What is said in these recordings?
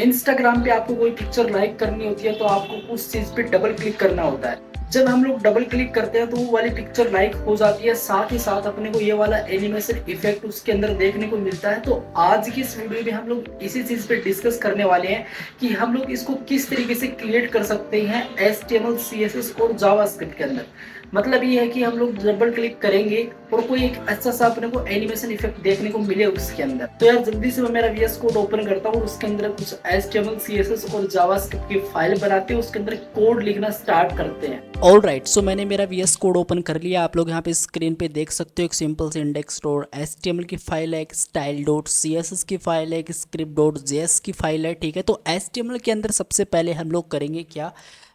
Instagram पे आपको कोई पिक्चर लाइक करनी होती है तो आपको उस चीज पे डबल क्लिक करना होता है। जब हम लोग डबल क्लिक करते हैं तो वो वाली पिक्चर लाइक हो जाती है, साथ ही साथ अपने को ये वाला एनिमेशन इफेक्ट उसके अंदर देखने को मिलता है। तो आज की इस वीडियो में हम लोग इसी चीज पे डिस्कस करने वाले हैं कि हम लोग इसको किस तरीके से क्रिएट कर सकते हैं HTML CSS और जावास्क्रिप्ट के अंदर। मतलब ये है कि हम लोग डबल क्लिक करेंगे और कोई एक अच्छा सा अपने को एनिमेशन इफेक्ट देखने को मिले उसके अंदर। तो यार जल्दी से मैं मेरा VS कोड ओपन करता हूँ और उसके अंदर कुछ HTML CSS और जावास्क्रिप्ट की फाइल बनाते हैं, उसके अंदर कोड लिखना स्टार्ट करते हैं। ऑल राइट, सो मैंने मेरा VS कोड ओपन कर लिया। आप लोग यहाँ पे स्क्रीन पे देख सकते हो एक सिंपल से इंडेक्स डॉट HTML की फाइल है, एक स्टाइल डॉट CSS की फाइल है, एक स्क्रिप्ट डॉट JS की फाइल है। ठीक है, तो HTML के अंदर सबसे पहले हम लोग करेंगे क्या,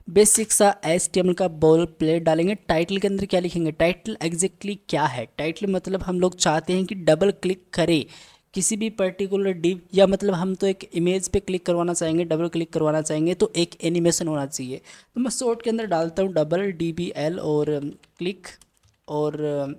बेसिक सा HTML का बॉल प्लेट डालेंगे। टाइटल के अंदर क्या लिखेंगे, टाइटल एग्जैक्टली क्या है, टाइटल मतलब हम लोग चाहते हैं कि डबल क्लिक करे किसी भी पर्टिकुलर डिव, या मतलब हम तो एक इमेज पे क्लिक करवाना चाहेंगे, डबल क्लिक करवाना चाहेंगे तो एक एनिमेशन होना चाहिए। तो मैं शॉर्ट के अंदर डालता हूँ डबल DBL और क्लिक और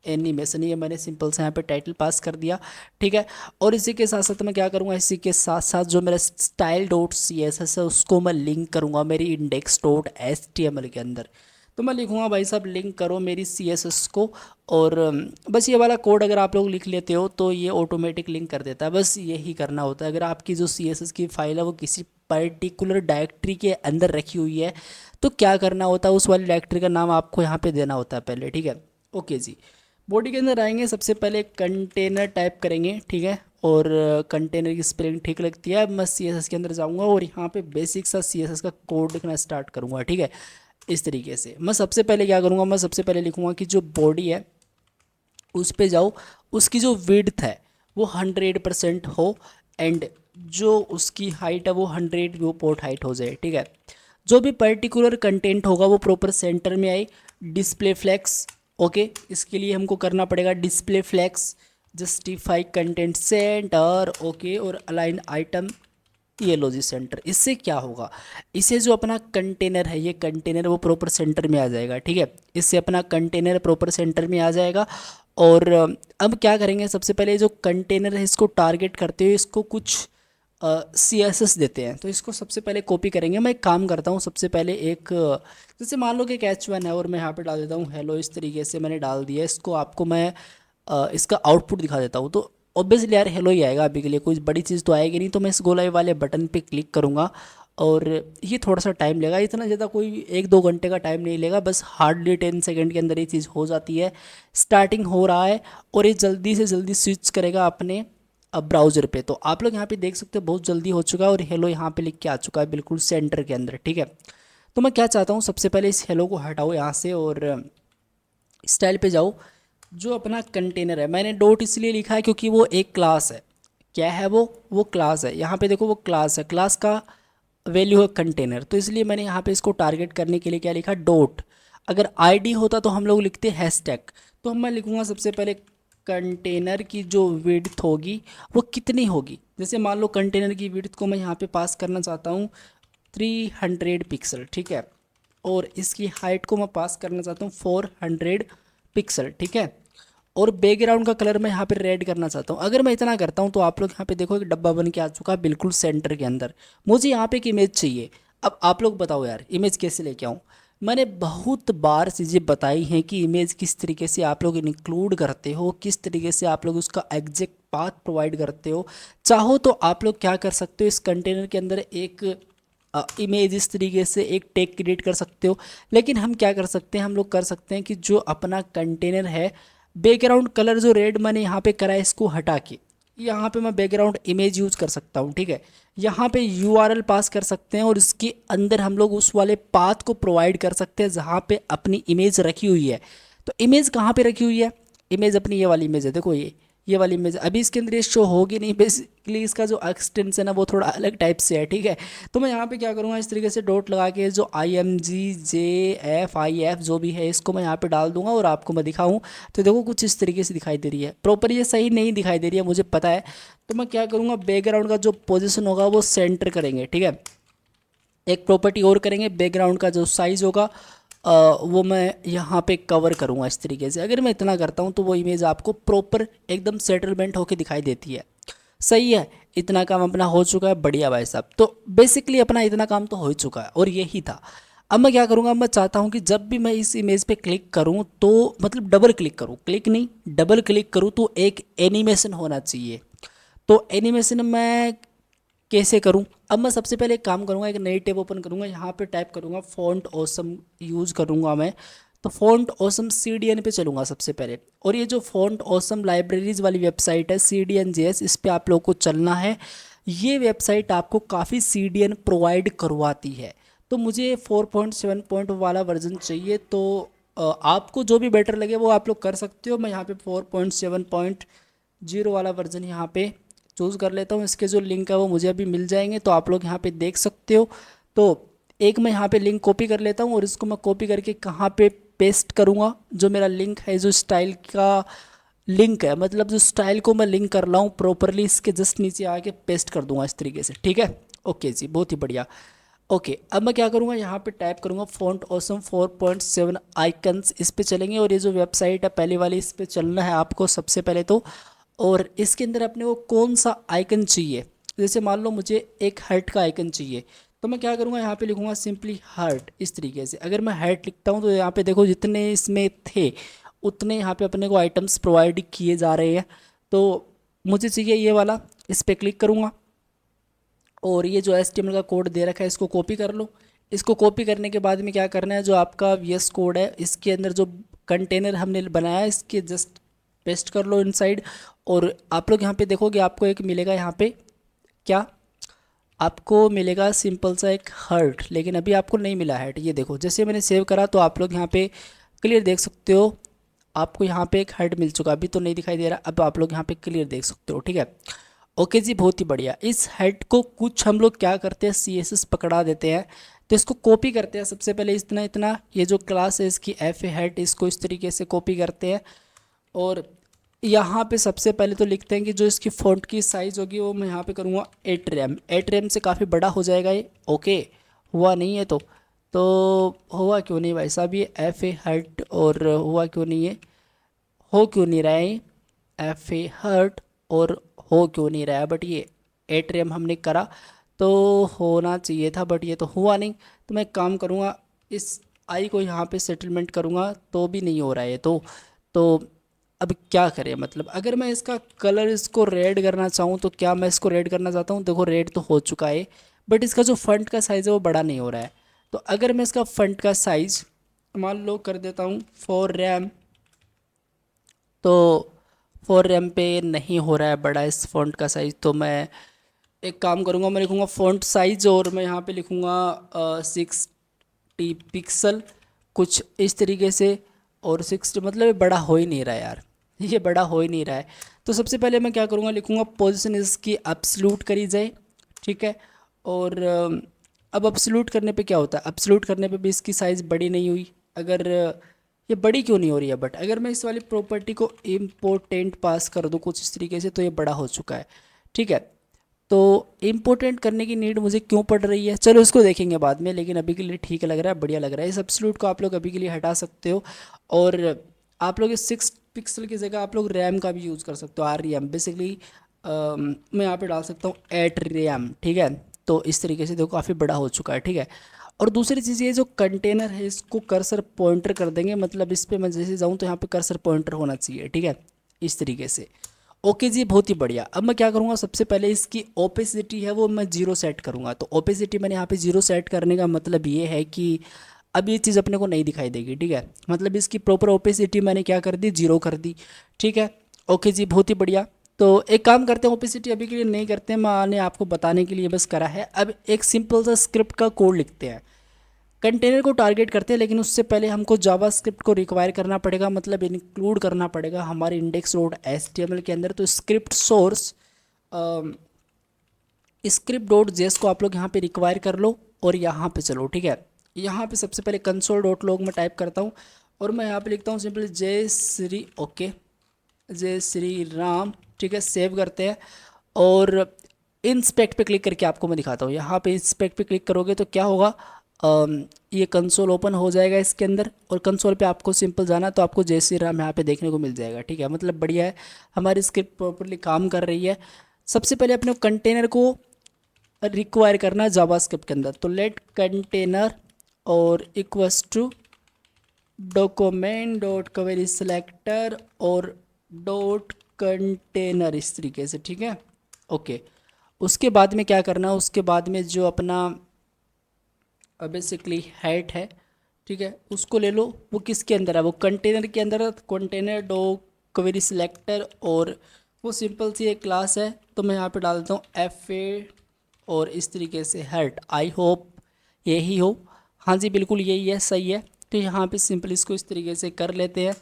एनिमेशन। ये मैंने सिंपल से यहाँ पे टाइटल पास कर दिया। ठीक है, और इसी के साथ साथ मैं क्या करूँगा, इसी के साथ साथ जो मेरा स्टाइल डॉट CSS है उसको मैं लिंक करूँगा मेरी इंडेक्स डॉट HTML के अंदर। तो मैं लिखूँगा भाई साहब लिंक करो मेरी CSS को, और बस ये वाला कोड अगर आप लोग लिख लेते हो तो ये ऑटोमेटिक लिंक कर देता है। बस यही करना होता है। अगर आपकी जो CSS की फाइल है वो किसी पर्टिकुलर डायरेक्टरी के अंदर रखी हुई है तो क्या करना होता है, उस वाली डायरेक्टरी का नाम आपको यहाँ पे देना होता है पहले। ठीक है, ओके जी। बॉडी के अंदर आएंगे, सबसे पहले कंटेनर टाइप करेंगे। ठीक है, और कंटेनर की स्पेलिंग ठीक लगती है। मैं CSS के अंदर जाऊँगा और यहाँ पे बेसिक सा CSS का कोड लिखना स्टार्ट करूँगा। ठीक है, इस तरीके से मैं सबसे पहले क्या करूँगा, मैं सबसे पहले लिखूँगा कि जो बॉडी है उस पे जाओ, उसकी जो विड्थ है वो 100% हो, एंड जो उसकी हाइट है वो 100 व्यू पोर्ट हाइट हो जाए। ठीक है, जो भी पर्टिकुलर कंटेंट होगा वो प्रॉपर सेंटर में आए। डिस्प्ले फ्लैक्स, ओके, इसके लिए हमको करना पड़ेगा display flex justify content center, okay, और अलाइन आइटम ये लो जी सेंटर। इससे क्या होगा, इससे जो अपना कंटेनर है, ये कंटेनर वो प्रॉपर सेंटर में आ जाएगा। ठीक है, इससे अपना कंटेनर प्रॉपर सेंटर में आ जाएगा। और अब क्या करेंगे, सबसे पहले जो कंटेनर है इसको टारगेट करते हुए इसको कुछ CSS देते हैं। तो इसको सबसे पहले कॉपी करेंगे। मैं एक काम करता हूँ, सबसे पहले एक जैसे मान लो कि एक H1 है और मैं यहाँ पे डाल देता हूँ हेलो। इस तरीके से मैंने डाल दिया इसको। आपको मैं इसका आउटपुट दिखा देता हूँ। तो ऑब्वियसली यार हेलो ही आएगा अभी के लिए, कोई बड़ी चीज़ तो आएगी नहीं। तो मैं इस गोलाई वाले बटन पे क्लिक करूँगा और ये थोड़ा सा टाइम लेगा, इतना ज़्यादा कोई 1-2 घंटे का टाइम नहीं लेगा, बस हार्डली 10 सेकेंड के अंदर ये चीज़ हो जाती है। स्टार्टिंग हो रहा है और ये जल्दी से जल्दी स्विच करेगा अपने अब ब्राउज़र पे। तो आप लोग यहाँ पे देख सकते हो बहुत जल्दी हो चुका है और हेलो यहाँ पे लिख के आ चुका है बिल्कुल सेंटर के अंदर। ठीक है, तो मैं क्या चाहता हूँ, सबसे पहले इस हेलो को हटाओ यहाँ से और स्टाइल पे जाओ। जो अपना कंटेनर है, मैंने डॉट इसलिए लिखा है क्योंकि वो एक क्लास है। क्या है वो क्लास है। यहाँ पे देखो वो क्लास है, क्लास का वैल्यू है कंटेनर, तो इसलिए मैंने यहाँ पे इसको टारगेट करने के लिए क्या लिखा, डॉट। अगर ID होता तो हम लोग लिखते हैशटैग। तो मैं लिखूँगा सबसे पहले कंटेनर की जो विड्थ होगी वो कितनी होगी। जैसे मान लो कंटेनर की विड्थ को मैं यहाँ पे पास करना चाहता हूँ 300 पिक्सल। ठीक है, और इसकी हाइट को मैं पास करना चाहता हूँ 400 पिक्सल। ठीक है, और बैकग्राउंड का कलर मैं यहाँ पे रेड करना चाहता हूँ। अगर मैं इतना करता हूँ तो आप लोग यहाँ पे देखो एक डब्बा बन के आ चुका है बिल्कुल सेंटर के अंदर। मुझे यहाँ पे एक इमेज चाहिए। अब आप लोग बताओ यार इमेज कैसे लेके आऊँ। मैंने बहुत बार चीज़ें बताई हैं कि इमेज किस तरीके से आप लोग इंक्लूड करते हो, किस तरीके से आप लोग उसका एग्जैक्ट पाथ प्रोवाइड करते हो। चाहो तो आप लोग क्या कर सकते हो, इस कंटेनर के अंदर एक इमेज इस तरीके से एक टैग क्रिएट कर सकते हो। लेकिन हम क्या कर सकते हैं, हम लोग कर सकते हैं कि जो अपना कंटेनर है, बैकग्राउंड कलर जो रेड मैंने यहाँ पे करा है इसको हटा के यहाँ पे मैं बैकग्राउंड इमेज यूज़ कर सकता हूँ। ठीक है, यहाँ पे URL पास कर सकते हैं और इसके अंदर हम लोग उस वाले पाथ को प्रोवाइड कर सकते हैं जहाँ पे अपनी इमेज रखी हुई है। तो इमेज कहाँ पे रखी हुई है, इमेज अपनी ये वाली इमेज है, देखो ये वाली इमेज अभी इसके अंदर ये शो होगी नहीं। बेसिकली इसका जो एक्सटेंशन है वो थोड़ा अलग टाइप से है। ठीक है, तो मैं यहाँ पे क्या करूँगा, इस तरीके से डॉट लगा के जो IMGJFIF जो भी है इसको मैं यहाँ पे डाल दूंगा और आपको मैं दिखाऊँ तो देखो कुछ इस तरीके से दिखाई दे रही है। प्रॉपर ये सही नहीं दिखाई दे रही है मुझे पता है। तो मैं क्या करूँगा, बैकग्राउंड का जो पोजिशन होगा वो सेंटर करेंगे। ठीक है, एक प्रॉपर्टी और करेंगे, बैकग्राउंड का जो साइज़ होगा वो मैं यहाँ पे कवर करूँगा इस तरीके से। अगर मैं इतना करता हूँ तो वो इमेज आपको प्रॉपर एकदम सेटलमेंट होके दिखाई देती है। सही है, इतना काम अपना हो चुका है, बढ़िया भाई साहब। तो बेसिकली अपना इतना काम तो हो ही चुका है और यही था। अब मैं क्या करूँगा, मैं चाहता हूँ कि जब भी मैं इस इमेज पे क्लिक करूँ तो मतलब डबल क्लिक करूँ, क्लिक नहीं डबल क्लिक करूँ तो एक एनिमेशन होना चाहिए। तो एनिमेशन मैं कैसे करूं? अब मैं सबसे पहले एक काम करूंगा, एक नई टैब ओपन करूंगा, यहाँ पे टाइप करूंगा फ़ॉन्ट ऑसम यूज़ करूंगा मैं। तो फ़ॉन्ट ऑसम CDN पे चलूंगा सबसे पहले। और ये जो फ़ॉन्ट ऑसम लाइब्रेरीज वाली वेबसाइट है CDN.js, इस पे आप लोग को चलना है। ये वेबसाइट आपको काफ़ी CDN प्रोवाइड करवाती है। तो मुझे 4.7 पॉइंट वाला वर्जन चाहिए, तो आपको जो भी बेटर लगे वो आप लोग कर सकते हो। मैं यहाँ पे 4.7.0 वाला वर्जन यहाँ पे चूज़ कर लेता हूँ। इसके जो लिंक है वो मुझे अभी मिल जाएंगे, तो आप लोग यहाँ पे देख सकते हो। तो एक मैं यहाँ पे लिंक कॉपी कर लेता हूँ और इसको मैं कॉपी करके कहाँ पे पेस्ट करूँगा, जो मेरा लिंक है, जो स्टाइल का लिंक है, मतलब जो स्टाइल को मैं लिंक कर रहा हूँ प्रॉपरली, इसके जस्ट नीचे आके पेस्ट कर दूंगा इस तरीके से, ठीक है। ओके जी, बहुत ही बढ़िया। ओके, अब मैं क्या करूँगा, यहाँ पे टाइप करूँगा फ़ॉन्ट ऑसम 4.7 आइकन्स, इस पे चलेंगे। और ये जो वेबसाइट है पहले वाली, इस पे चलना है आपको सबसे पहले तो। और इसके अंदर अपने को कौन सा आइकन चाहिए, जैसे मान लो मुझे एक हार्ट का आइकन चाहिए, तो मैं क्या करूँगा, यहाँ पे लिखूँगा सिंपली हार्ट, इस तरीके से। अगर मैं हार्ट लिखता हूँ तो यहाँ पे देखो जितने इसमें थे उतने यहाँ पे अपने को आइटम्स प्रोवाइड किए जा रहे हैं। तो मुझे चाहिए ये वाला, इस पर क्लिक करूँगा और ये जो HTML का कोड दे रखा है इसको कॉपी कर लो। इसको कॉपी करने के बाद में क्या करना है, जो आपका VS कोड है इसके अंदर जो कंटेनर हमने बनाया है इसके जस्ट पेस्ट कर लो इनसाइड। और आप लोग यहाँ पे देखोगे आपको एक मिलेगा, यहाँ पे क्या आपको मिलेगा, सिंपल सा एक हर्ट, लेकिन अभी आपको नहीं मिला है। ये देखो जैसे मैंने सेव करा तो आप लोग यहाँ पे क्लियर देख सकते हो, आपको यहाँ पे एक हेड मिल चुका, अभी तो नहीं दिखाई दे रहा, अब आप लोग यहाँ पे क्लियर देख सकते हो, ठीक है। ओके जी, बहुत ही बढ़िया। इस हेड को कुछ हम लोग क्या करते हैं, CSS पकड़ा देते हैं। तो इसको कॉपी करते हैं सबसे पहले, इतना इतना, ये जो क्लास है इसकी FA हेड, इसको इस तरीके से कॉपी करते हैं। और यहाँ पे सबसे पहले तो लिखते हैं कि जो इसकी फ़ॉन्ट की साइज़ होगी वो मैं यहाँ पे करूँगा 8 रैम। 8 रैम से काफ़ी बड़ा हो जाएगा ये। ओके, हुआ नहीं है तो हुआ क्यों नहीं भाई साहब, ये FA हेड और हुआ क्यों नहीं है, हो क्यों नहीं रहा है FA हर्ट, और हो क्यों नहीं रहा है, बट ये 8 रैम हमने करा तो होना चाहिए था, बट ये तो हुआ नहीं। तो मैं एक काम करूँगा, इस आई को यहाँ पे सेटलमेंट करूँगा तो भी नहीं हो रहा है ये तो अब क्या करें, मतलब अगर मैं इसका कलर इसको रेड करना चाहूँ तो क्या मैं इसको रेड करना चाहता हूँ, देखो रेड तो हो चुका है, बट इसका जो फंट का साइज़ है वो बड़ा नहीं हो रहा है। तो अगर मैं इसका फंट का साइज़ मान लो कर देता हूँ 4 रैम, तो 4 रैम पे नहीं हो रहा है बड़ा इस फ़ॉन्ट का साइज़। तो मैं एक काम करूँगा, मैं लिखूँगा फ़ॉन्ट साइज़ और मैं यहाँ पे लिखूँगा 60 पिक्सल, कुछ इस तरीके से। और 60 मतलब ये बड़ा हो ही नहीं रहा है यार, ये बड़ा हो ही नहीं रहा है। तो सबसे पहले मैं क्या करूँगा, लिखूँगा पोजीशन इसकी एब्सोल्यूट करी जाए, ठीक है। और अब एब्सोल्यूट करने पे क्या होता है, एब्सोल्यूट करने पे भी इसकी साइज़ बड़ी नहीं हुई। अगर ये बड़ी क्यों नहीं हो रही है, बट अगर मैं इस वाली प्रॉपर्टी को इम्पोर्टेंट पास कर दूँ कुछ इस तरीके से तो ये बड़ा हो चुका है, ठीक है। तो इम्पोर्टेंट करने की नीड मुझे क्यों पड़ रही है, चलो इसको देखेंगे बाद में, लेकिन अभी के लिए ठीक लग रहा है, बढ़िया लग रहा है। इस एब्सोल्यूट को आप लोग अभी के लिए हटा सकते हो। और आप लोग इस 6 पिक्सल की जगह आप लोग रैम का भी यूज़ कर सकते हो, REM बेसिकली। मैं यहाँ पे डाल सकता हूँ 8 रैम, ठीक है। तो इस तरीके से देखो काफ़ी बड़ा हो चुका है, ठीक है। और दूसरी चीज़ ये जो कंटेनर है इसको कर्सर पॉइंटर कर देंगे, मतलब इस पर मैं जैसे जाऊँ तो यहाँ पे कर्सर पॉइंटर होना चाहिए, ठीक है, इस तरीके से। ओके जी, बहुत ही बढ़िया। अब मैं क्या करूँगा, सबसे पहले इसकी ओपेसिटी है वो मैं 0 सेट करूँगा। तो ओपेसिटी मैंने यहाँ पे 0 सेट करने का मतलब ये है कि अब ये चीज़ अपने को नहीं दिखाई देगी, ठीक है। मतलब इसकी प्रॉपर ओपेसिटी मैंने क्या कर दी, 0 कर दी, ठीक है। ओके जी, बहुत ही बढ़िया। तो एक काम करते हैं, ओपेसिटी अभी के लिए नहीं करते हैं, मैंने आपको बताने के लिए बस करा है। अब एक सिंपल सा स्क्रिप्ट का कोड लिखते हैं, कंटेनर को टारगेट करते हैं, लेकिन उससे पहले हमको जावास्क्रिप्ट को रिक्वायर करना पड़ेगा, मतलब इंक्लूड करना पड़ेगा हमारे index.html के अंदर। तो स्क्रिप्ट सोर्स script.js को आप लोग यहाँ पे रिक्वायर कर लो और यहाँ पे चलो, ठीक है। यहाँ पे सबसे पहले console.log में टाइप करता हूँ और मैं यहाँ पे लिखता हूँ सिंपली जय श्री, ओके, जय श्री राम, ठीक है। सेव करते हैं और इंस्पेक्ट पे क्लिक करके आपको मैं दिखाता हूँ। यहाँ पे इंस्पेक्ट पे क्लिक करोगे तो क्या होगा, ये कंसोल ओपन हो जाएगा इसके अंदर, और कंसोल पे आपको सिंपल जाना तो आपको जय श्री राम यहाँ पे देखने को मिल जाएगा, ठीक है। मतलब बढ़िया है, हमारी स्क्रिप्ट प्रॉपरली काम कर रही है। सबसे पहले अपने कंटेनर को रिक्वायर करना है जावास्क्रिप्ट के अंदर, तो लेट कंटेनर और equals to document dot query selector और डॉट कंटेनर, इस तरीके से, ठीक है। ओके, उसके बाद में क्या करना है, उसके बाद में जो अपना बेसिकली हेड है, ठीक है, उसको ले लो। वो किसके अंदर है, वो कंटेनर के अंदर है, कंटेनर डो क्वेरी सिलेक्टर, और वो सिंपल सी एक क्लास है। तो मैं यहाँ पे डाल देता हूँ FA और इस तरीके से हेड। आई होप यही हो, हाँ जी बिल्कुल यही है, सही है। तो यहाँ पे सिंपल इसको इस तरीके से कर लेते हैं।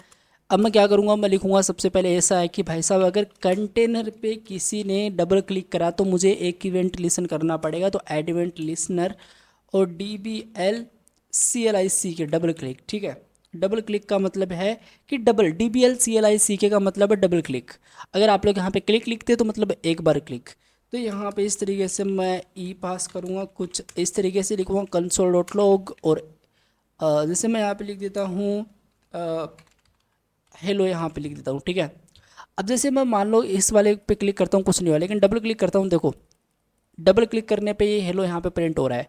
अब मैं क्या करूँगा, मैं लिखूँगा सबसे पहले ऐसा है कि भाई साहब अगर कंटेनर पे किसी ने डबल क्लिक करा तो मुझे एक इवेंट लिसन करना पड़ेगा, तो ऐड इवेंट लिसनर और DBL CLIC के डबल क्लिक, ठीक है। डबल क्लिक का मतलब है कि डबल, DBL CLIC का मतलब है डबल क्लिक। अगर आप लोग यहाँ पे क्लिक लिखते तो मतलब एक बार क्लिक। तो यहाँ पे इस तरीके से मैं पास करूँगा, कुछ इस तरीके से लिखूँगा console.log, और जैसे मैं यहाँ पे लिख देता हूँ हेलो, यहाँ पे लिख देता हूँ, ठीक है। अब जैसे मैं मान लो इस वाले पे क्लिक करता हूँ कुछ नहीं हुआ, लेकिन डबल क्लिक करता हूँ, देखो डबल क्लिक करने पे ये हेलो यहाँ पे प्रिंट हो रहा है,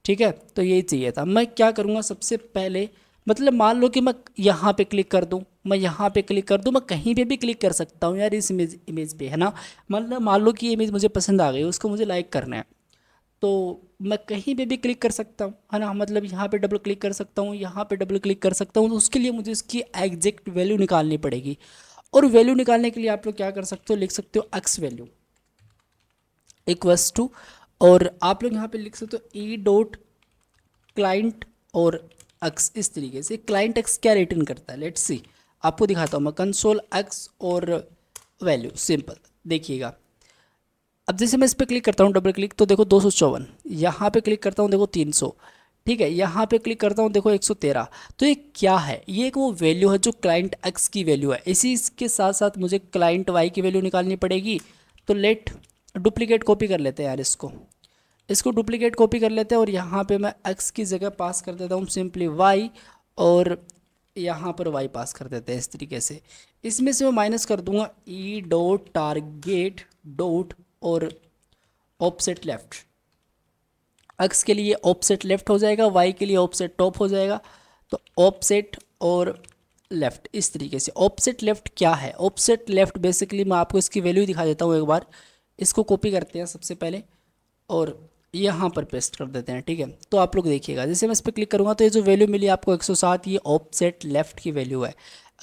ठीक है। तो यही चाहिए था। मैं क्या करूँगा सबसे पहले, मतलब मान लो कि मैं यहाँ पे क्लिक कर दूँ, मैं यहाँ पे क्लिक कर दूँ, मैं कहीं पे भी क्लिक कर सकता हूँ यार इस इमेज पे, है ना। मतलब मान लो कि ये इमेज मुझे पसंद आ गई, उसको मुझे लाइक करना है, तो मैं कहीं पे भी क्लिक कर सकता हूँ, है ना। मतलब यहाँ पे डबल क्लिक कर सकता हूँ, यहाँ पे डबल क्लिक कर सकता हूँ, तो उसके लिए मुझे इसकी एग्जैक्ट वैल्यू निकालनी पड़ेगी। और वैल्यू निकालने के लिए आप लोग क्या कर सकते हो, लिख सकते हो एक्स वैल्यू इक्वल्स टू, और आप लोग यहाँ पे लिख सकते हो E.क्लाइंट और एक्स, इस तरीके से। क्लाइंट एक्स क्या रिटर्न करता है, लेट्स सी, आपको दिखाता हूँ मैं। कंसोल एक्स और वैल्यू, सिंपल देखिएगा। अब जैसे मैं इस पर क्लिक करता हूँ डबल क्लिक, तो देखो 254, यहाँ पे क्लिक करता हूँ देखो 300, ठीक है। यहाँ पे क्लिक करता हूँ देखो 113। तो ये क्या है, ये एक वो वैल्यू है जो क्लाइंट एक्स की वैल्यू है। इसी के साथ साथ मुझे क्लाइंट वाई की वैल्यू निकालनी पड़ेगी। तो लेट डुप्लीकेट कॉपी कर लेते हैं यार, इसको डुप्लीकेट कॉपी कर लेते हैं, और यहाँ पे मैं x की जगह पास कर देता हूँ सिंपली y, और यहाँ पर y पास कर देते हैं इस तरीके से। इसमें से मैं माइनस कर दूंगा E.टारगेट डॉट और ऑफसेट लेफ्ट। x के लिए ऑफसेट लेफ्ट हो जाएगा, y के लिए ऑफसेट टॉप हो जाएगा। तो ऑफसेट और लेफ्ट, इस तरीके से। ऑफसेट लेफ्ट क्या है, ऑफसेट लेफ्ट बेसिकली मैं आपको इसकी वैल्यू दिखा देता हूँ एक बार। इसको कॉपी करते हैं सबसे पहले और यहाँ पर पेस्ट कर देते हैं, ठीक है। तो आप लोग देखिएगा, जैसे मैं इस पर क्लिक करूँगा तो ये जो वैल्यू मिली आपको 107, ये ऑफसेट लेफ्ट की वैल्यू है।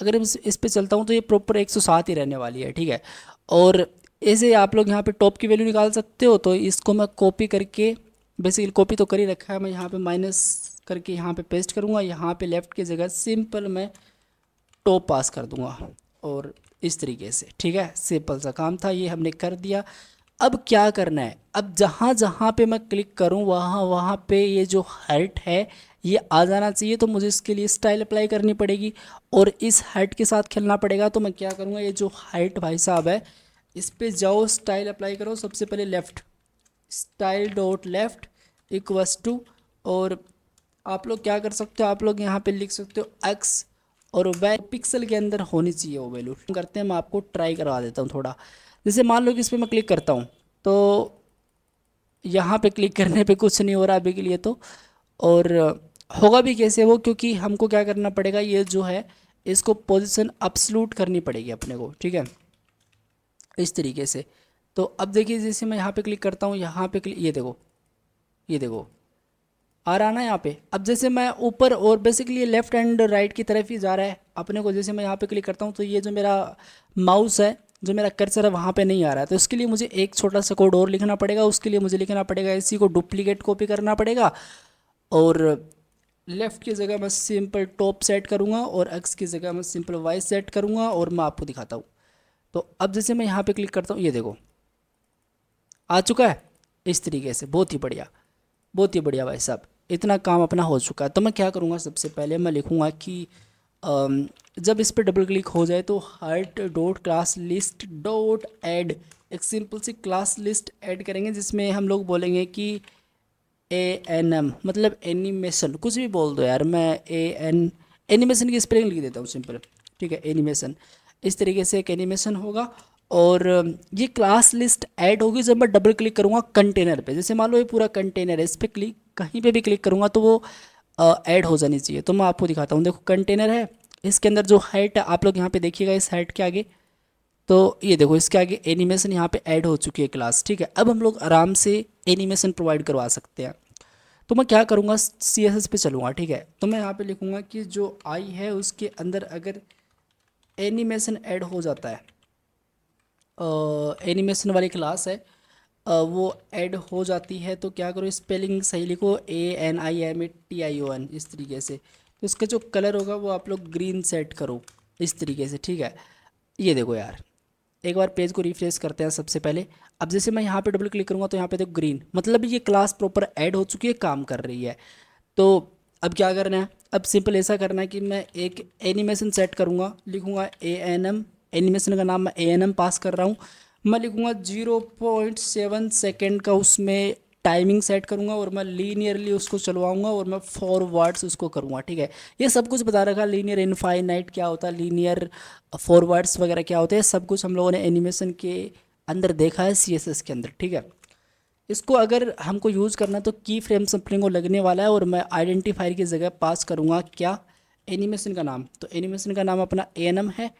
अगर मैं इस पर चलता हूँ तो ये प्रॉपर 107 ही रहने वाली है, ठीक है। और ऐसे आप लोग यहाँ पे टॉप की वैल्यू निकाल सकते हो। तो इसको मैं कॉपी करके, बेसिकली कॉपी तो कर ही रखा है, मैं यहाँ पे माइनस करके यहाँ पे पेस्ट करूँगा। यहाँ पे लेफ्ट की जगह सिंपल मैं टॉप पास कर दूँगा, और इस तरीके से, ठीक है। सिंपल सा काम था, ये हमने कर दिया। अब क्या करना है, अब जहाँ जहाँ पे मैं क्लिक करूँ वहाँ वहाँ पे ये जो हाइट है ये आ जाना चाहिए। तो मुझे इसके लिए स्टाइल अप्लाई करनी पड़ेगी और इस हाइट के साथ खेलना पड़ेगा। तो मैं क्या करूँगा, ये जो हाइट भाई साहब है इस पे जाओ, स्टाइल अप्लाई करो। सबसे पहले left, style dot left equals to, और आप लोग क्या कर सकते हो, आप लोग यहाँ पे लिख सकते हो एक्स, और वह पिक्सल के अंदर होनी चाहिए वो वैल्यू। करते हैं, मैं आपको ट्राई करवा देता हूँ थोड़ा। जैसे मान लो कि इस पर मैं क्लिक करता हूँ तो यहाँ पे क्लिक करने पे कुछ नहीं हो रहा अभी के लिए तो, और होगा भी कैसे वो, क्योंकि हमको क्या करना पड़ेगा, ये जो है इसको पोजीशन अपसलूट करनी पड़ेगी अपने को, ठीक है, इस तरीके से। तो अब देखिए, जैसे मैं यहाँ पे क्लिक करता हूँ, यहाँ पे क्लिक, ये देखो, ये देखो आ रहा ना यहाँ पे। अब जैसे मैं ऊपर, और बेसिकली ये लेफ्ट एंड राइट की तरफ ही जा रहा है अपने को। जैसे मैं यहाँ पे क्लिक करता हूँ तो ये जो मेरा माउस है, जो मेरा कर्सर है, वहाँ पे नहीं आ रहा है। तो इसके लिए मुझे एक छोटा सा कोड और लिखना पड़ेगा। उसके लिए मुझे लिखना पड़ेगा, इसी को डुप्लीकेट कॉपी करना पड़ेगा, और लेफ़्ट की जगह मैं सिंपल टॉप सेट करूँगा, और एक्स की जगह मैं सिंपल वाई सेट करूँगा, और मैं आपको दिखाता हूँ। तो अब जैसे मैं यहाँ पर क्लिक करता हूँ, ये देखो आ चुका है इस तरीके से। बहुत ही बढ़िया, बहुत ही बढ़िया भाई साहब, इतना काम अपना हो चुका है। तो मैं क्या करूँगा, सबसे पहले मैं लिखूँगा कि जब इस पर डबल क्लिक हो जाए तो heart dot class list dot add, एक सिंपल सी क्लास लिस्ट ऐड करेंगे, जिसमें हम लोग बोलेंगे कि ANM, मतलब एनिमेशन, कुछ भी बोल दो यार। मैं एनिमेशन की स्पेलिंग लिख देता हूँ सिंपल, ठीक है, एनिमेशन। इस तरीके से एक एनिमेशन होगा, और ये क्लास लिस्ट ऐड होगी जब मैं डबल क्लिक करूँगा कंटेनर पे। जैसे मान लो ये पूरा कंटेनर है, इस पर क्लिक कहीं पे भी क्लिक करूँगा तो वो ऐड हो जानी चाहिए। तो मैं आपको दिखाता हूँ, देखो कंटेनर है, इसके अंदर जो हाइट है आप लोग यहाँ पे देखिएगा, इस हाइट के आगे, तो ये देखो इसके आगे एनिमेशन यहाँ पे ऐड हो चुकी है क्लास, ठीक है। अब हम लोग आराम से एनिमेशन प्रोवाइड करवा सकते हैं। तो मैं क्या करूँगा, सी एस एस पे चलूँगा, ठीक है। तो मैं यहाँ पे लिखूँगा कि जो आई है उसके अंदर अगर एनिमेशन ऐड हो जाता है, एनिमेशन वाली क्लास है, वो ऐड हो जाती है, तो क्या करो, स्पेलिंग सही लिखो, ANIMATION, इस तरीके से। तो इसका जो कलर होगा वो आप लोग ग्रीन सेट करो इस तरीके से, ठीक है। ये देखो यार, एक बार पेज को रिफ्रेश करते हैं सबसे पहले। अब जैसे मैं यहाँ पे डबल क्लिक करूँगा तो यहाँ पे देखो ग्रीन, मतलब ये क्लास प्रॉपर ऐड हो चुकी है, काम कर रही है। तो अब क्या करना है, अब सिंपल ऐसा करना है कि मैं एक एनिमेशन सेट करूँगा, लिखूँगा ANM, एनिमेशन का नाम मैं ANM पास कर रहा हूँ। मैं लिखूँगा 0.7 सेकेंड का उसमें टाइमिंग सेट करूँगा, और मैं लीनियरली उसको चलवाऊँगा, और मैं फॉरवर्ड्स उसको करूँगा, ठीक है। ये सब कुछ बता रखा, लीनियर इनफाइनाइट क्या होता है, लीनियर फॉरवर्ड्स वगैरह क्या होते हैं, सब कुछ हम लोगों ने एनिमेशन के अंदर देखा है, CSS के अंदर, ठीक है। इसको अगर हमको यूज़ करना तो की फ्रेम्स अपने को लगने वाला है, और मैं आइडेंटिफायर की जगह पास करूँगा क्या, एनिमेशन का नाम। तो एनिमेशन का नाम अपना ANM है।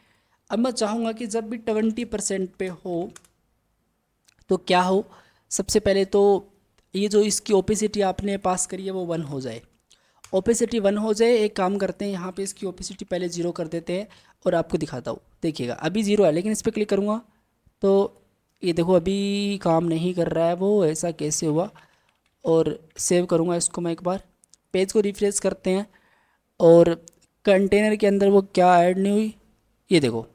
अब मैं चाहूँगा कि जब भी 20% पे हो तो क्या हो, सबसे पहले तो ये जो इसकी ओपेसिटी आपने पास करी है वो 1 हो जाए। ओपेसिटी 1 हो जाए, एक काम करते हैं यहाँ पे इसकी ओपेसिटी पहले 0 कर देते हैं, और आपको दिखाता हूँ। देखिएगा अभी 0 है, लेकिन इस पर क्लिक करूँगा तो ये देखो अभी काम नहीं कर रहा है वो, ऐसा कैसे हुआ। और सेव करूँगा इसको मैं एक बार, पेज को रिफ्रेश करते हैं, और कंटेनर के अंदर वो क्या ऐड नहीं हुई, ये देखो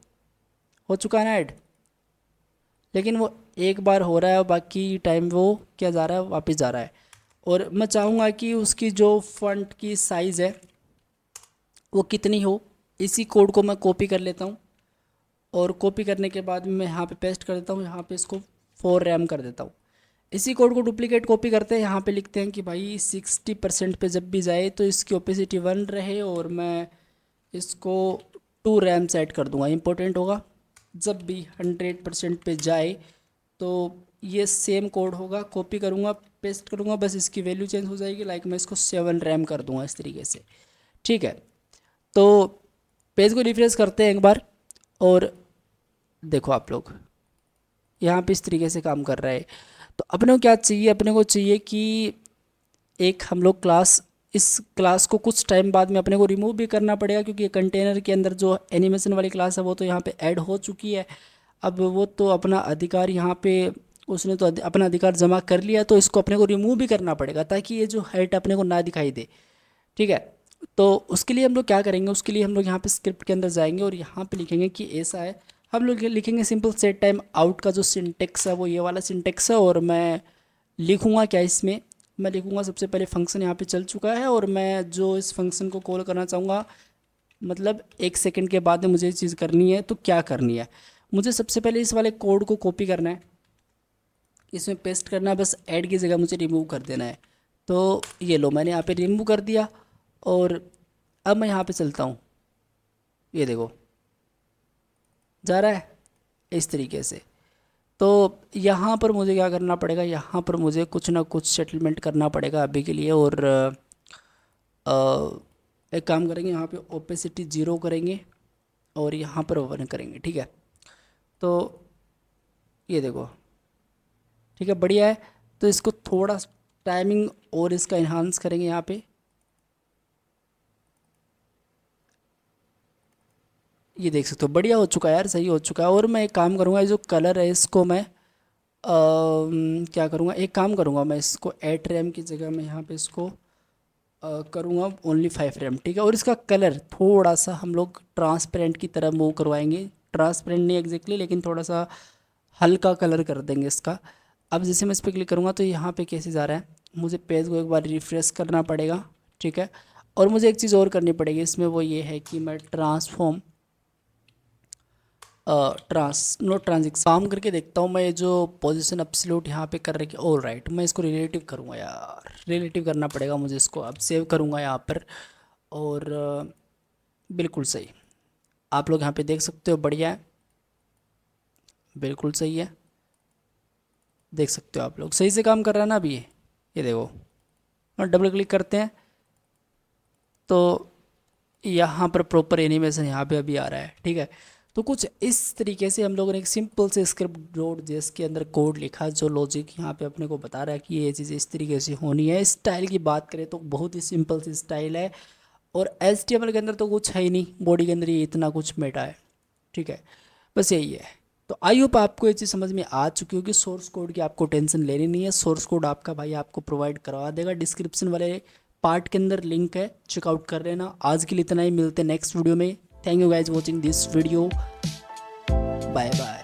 हो चुका है ना ऐड, लेकिन वो एक बार हो रहा है और बाकी टाइम वो क्या जा रहा है, वापस जा रहा है। और मैं चाहूँगा कि उसकी जो फॉन्ट की साइज़ है वो कितनी हो, इसी कोड को मैं कॉपी कर लेता हूँ, और कॉपी करने के बाद मैं यहाँ पे पेस्ट कर देता हूँ, यहाँ पे इसको 4 रैम कर देता हूँ। इसी कोड को डुप्लीकेट कॉपी करते हैं, यहाँ पे लिखते हैं कि भाई 60% पे जब भी जाए तो इसकी ओपेसिटी 1 रहे, और मैं इसको 2 रैम सेट कर दूंगा, इंपॉर्टेंट होगा। जब भी 100% पे जाए तो ये सेम कोड होगा, कॉपी करूँगा, पेस्ट करूँगा, बस इसकी वैल्यू चेंज हो जाएगी, लाइक मैं इसको 7 रैम कर दूँगा इस तरीके से, ठीक है। तो पेज को रिफ्रेश करते हैं एक बार, और देखो आप लोग यहाँ पे इस तरीके से काम कर रहा है। तो अपने को क्या चाहिए, अपने को चाहिए कि एक हम लोग क्लास, इस क्लास को कुछ टाइम बाद में अपने को रिमूव भी करना पड़ेगा, क्योंकि कंटेनर के अंदर जो एनिमेशन वाली क्लास है वो तो यहाँ पे ऐड हो चुकी है। अब वो तो अपना अधिकार यहाँ पे, उसने तो अपना अधिकार जमा कर लिया, तो इसको अपने को रिमूव भी करना पड़ेगा ताकि ये जो हाइट अपने को ना दिखाई दे, ठीक है। तो उसके लिए हम लोग क्या करेंगे, उसके लिए हम लोग यहाँ पे स्क्रिप्ट के अंदर जाएंगे, और यहाँ पे लिखेंगे कि ऐसा है, हम लोग ये लिखेंगे सिंपल सेट टाइम आउट का जो सिंटेक्स है वो ये वाला सिंटेक्स है। और मैं लिखूँगा क्या इसमें, मैं लिखूँगा सबसे पहले फंक्शन यहाँ पे चल चुका है, और मैं जो इस फंक्शन को कॉल करना चाहूँगा, मतलब 1 सेकंड के बाद में मुझे ये चीज़ करनी है, तो क्या करनी है, मुझे सबसे पहले इस वाले कोड को कॉपी करना है, इसमें पेस्ट करना है, बस ऐड की जगह मुझे रिमूव कर देना है। तो ये लो मैंने यहाँ पे रिमूव कर दिया, और अब मैं यहाँ पे चलता हूँ, ये देखो जा रहा है इस तरीके से। तो यहाँ पर मुझे क्या करना पड़ेगा, यहाँ पर मुझे कुछ ना कुछ सेटलमेंट करना पड़ेगा अभी के लिए, और एक काम करेंगे, यहाँ पे ओपेसिटी 0 करेंगे, और यहाँ पर 1 करेंगे, ठीक है। तो ये देखो, ठीक है, बढ़िया है। तो इसको थोड़ा टाइमिंग और इसका इन्हांस करेंगे यहाँ पे, ये देख सकते हो बढ़िया हो चुका है यार, सही हो चुका है। और मैं एक काम करूँगा, ये जो कलर है इसको मैं क्या करूँगा, एक काम करूँगा, मैं इसको 8 रैम की जगह में यहाँ पे इसको करूँगा ओनली 5 रैम, ठीक है। और इसका कलर थोड़ा सा हम लोग ट्रांसपेरेंट की तरह मूव करवाएंगे, ट्रांसपेरेंट नहीं एग्जैक्टली, लेकिन थोड़ा सा हल्का कलर कर देंगे इसका। अब जैसे मैं इस पर क्लिक करूँगा तो यहाँ पे कैसे जा रहा है, मुझे पेज को एक बार रिफ्रेश करना पड़ेगा, ठीक है। और मुझे एक चीज़ और करनी पड़ेगी इसमें, वो ये है कि मैं ट्रांसफॉर्म नो ट्रांजिक्स काम करके देखता हूँ मैं, ये जो पोजीशन एब्सोल्यूट यहाँ पे कर रखी, ऑल राइट, मैं इसको रिलेटिव करूँगा यार, रिलेटिव करना पड़ेगा मुझे इसको। अब सेव करूँगा यहाँ पर, और बिल्कुल सही, आप लोग यहाँ पे देख सकते हो, बढ़िया है। बिल्कुल सही है, देख सकते हो आप लोग सही से काम कर रहा है ना अभी ये देखो। और डबल क्लिक करते हैं तो यहाँ पर प्रॉपर एनिमेशन यहाँ पे अभी आ रहा है, ठीक है। तो कुछ इस तरीके से हम लोगों ने एक सिंपल से स्क्रिप्ट डॉट जेएस के अंदर कोड लिखा, जो लॉजिक यहाँ पे अपने को बता रहा है कि ये चीज़ इस तरीके से होनी है। स्टाइल की बात करें तो बहुत ही सिंपल सी स्टाइल है, और HTML के अंदर तो कुछ है ही नहीं, बॉडी के अंदर ये इतना कुछ मेटा है, ठीक है। बस यही है। तो आई होप आपको ये चीज़ समझ में आ चुकी होगी। सोर्स कोड की आपको टेंशन लेनी नहीं है, सोर्स कोड आपका भाई आपको प्रोवाइड करवा देगा। डिस्क्रिप्शन वाले पार्ट के अंदर लिंक है, चेकआउट कर लेना। आज के लिए इतना ही, मिलते हैं नेक्स्ट वीडियो में। Thank you guys watching this video, bye bye.